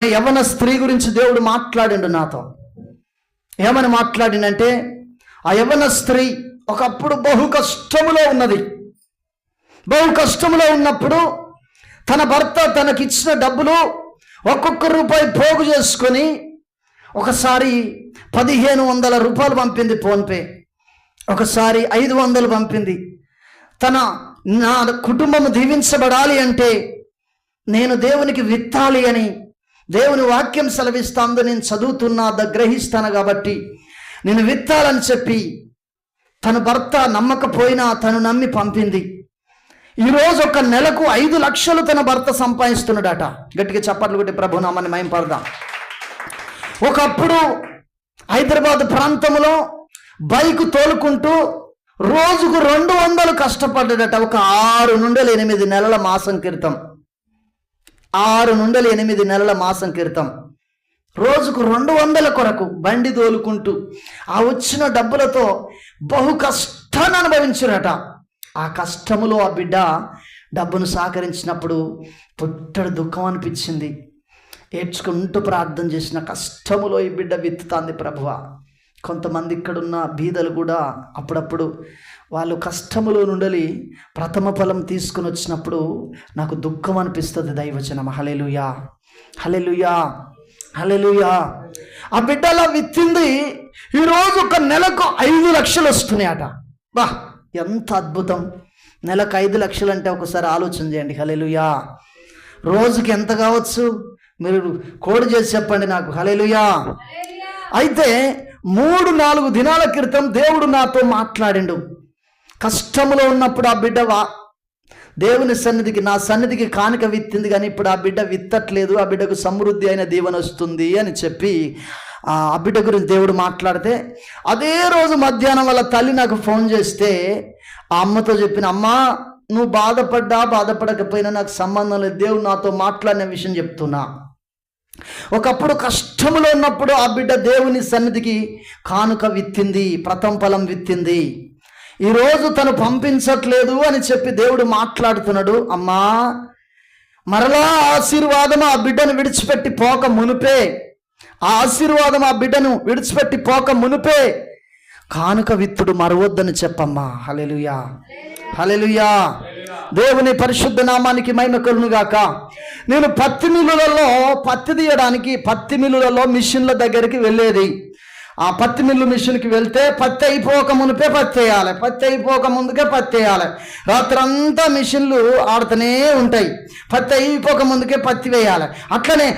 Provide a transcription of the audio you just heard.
యవ్వన స్త్రీ గురించి దేవుడు మాట్లాడిండు నాతో. ఏమని మాట్లాడినంటే, ఆ యవ్వన స్త్రీ ఒకప్పుడు బహు కష్టములో ఉన్నది. బహు కష్టములో ఉన్నప్పుడు తన భర్త తనకిచ్చిన డబ్బులు ఒక్కొక్క రూపాయి పోగు చేసుకొని ఒకసారి 1500 రూపాయలు పంపింది ఫోన్పే, ఒకసారి 500 పంపింది. నా కుటుంబం దీవించబడాలి అంటే నేను దేవునికి విత్తాలి అని దేవుని వాక్యం సెలవిస్తాందో నేను చదువుతున్నా, గ్రహిస్తాను కాబట్టి నేను విత్తాలని చెప్పి తన భర్త నమ్మకపోయినా తను నమ్మి పంపింది. ఈరోజు ఒక నెలకు 5 లక్షలు తన భర్త సంపాదిస్తున్నాడట. గట్టిగా చప్పట్లు కొట్టి ప్రభు నామాన్ని మహిమపడదాం. ఒకప్పుడు హైదరాబాద్ ప్రాంతంలో బైక్ తోలుకుంటూ రోజుకు 200 కష్టపడ్డాడట. ఒక 6 నుండి 8 నెలల మాసం క్రితం, 6 నుండి 8 నెలల మాసం క్రితం రోజుకు 200 కొరకు బండి తోలుకుంటూ ఆ వచ్చిన డబ్బులతో బహు కష్టాన్ని అనుభవించారట. ఆ కష్టములో ఆ బిడ్డ డబ్బును సహకరించినప్పుడు పుట్టడు దుఃఖం అనిపించింది. ఏడ్చుకుంటూ ప్రార్థన చేసిన కష్టములో ఈ బిడ్డ విత్తుతాంది ప్రభువా. కొంతమంది ఇక్కడున్న బీదలు కూడా అప్పుడప్పుడు వాళ్ళు కష్టములో నుండి ప్రథమ ఫలం తీసుకుని వచ్చినప్పుడు నాకు దుఃఖం అనిపిస్తుంది. దైవచనం. హల్లెలూయా, హల్లెలూయా, హల్లెలూయా. ఆ బిడ్డ అలా విత్తింది. ఈరోజు ఒక నెలకు 5 లక్షలు వస్తున్నాయట. బా, ఎంత అద్భుతం! నెలకు 5 లక్షలు అంటే ఒకసారి ఆలోచన చేయండి. హల్లెలూయా. రోజుకి ఎంత కావచ్చు? మీరు కోడ్ చేసి చెప్పండి నాకు. హల్లెలూయా. అయితే 3-4 దినాల క్రితం దేవుడు నాతో మాట్లాడిండు. కష్టంలో ఉన్నప్పుడు ఆ బిడ్డ దేవుని సన్నిధికి, నా సన్నిధికి కానుక విత్తింది, కానీ ఇప్పుడు ఆ బిడ్డ విత్తట్లేదు, ఆ బిడ్డకు సమృద్ధి అయిన దీవెన వస్తుంది అని చెప్పి ఆ బిడ్డ గురించి దేవుడు మాట్లాడితే, అదే రోజు మధ్యాహ్నం వాళ్ళ తల్లి నాకు ఫోన్ చేస్తే ఆ అమ్మతో చెప్పిన, అమ్మా నువ్వు బాధపడకపోయినా నాకు సంబంధం లేదు, దేవుడు నాతో మాట్లాడిన విషయం చెప్తున్నా. ఒకప్పుడు కష్టములో ఉన్నప్పుడు ఆ బిడ్డ దేవుని సన్నిధికి కానుక విత్తింది, ప్రథమ ఫలం విత్తింది. ఈరోజు తను పంపించట్లేదు అని చెప్పి దేవుడు మాట్లాడుతున్నాడు. అమ్మా, మరలా ఆశీర్వాదం ఆ బిడ్డను విడిచిపెట్టి పోక మునిపే, ఆ ఆశీర్వాదం ఆ బిడ్డను విడిచిపెట్టి పోక మునిపే కానుక విత్తుడు మరవద్దని చెప్పమ్మా. హల్లెలూయా, హల్లెలూయా. దేవుని పరిశుద్ధ నామానికి మహిమ కలుగును గాక. నేను పత్తి మిల్లులలో పత్తి తీయడానికి పత్తి మిల్లులలో మిషన్ల దగ్గరికి వెళ్ళేది. ఆ పత్తి మిల్లు మిషన్కి వెళ్తే పత్తి అయిపోక మునిపే పత్తి వేయాలి, పత్తి అయిపోక ముందుకే పత్తి వేయాలి. రాత్రంతా మిషన్లు ఆడుతూనే ఉంటాయి. పత్తి అయిపోక ముందుకే పత్తి వేయాలి. అట్లనే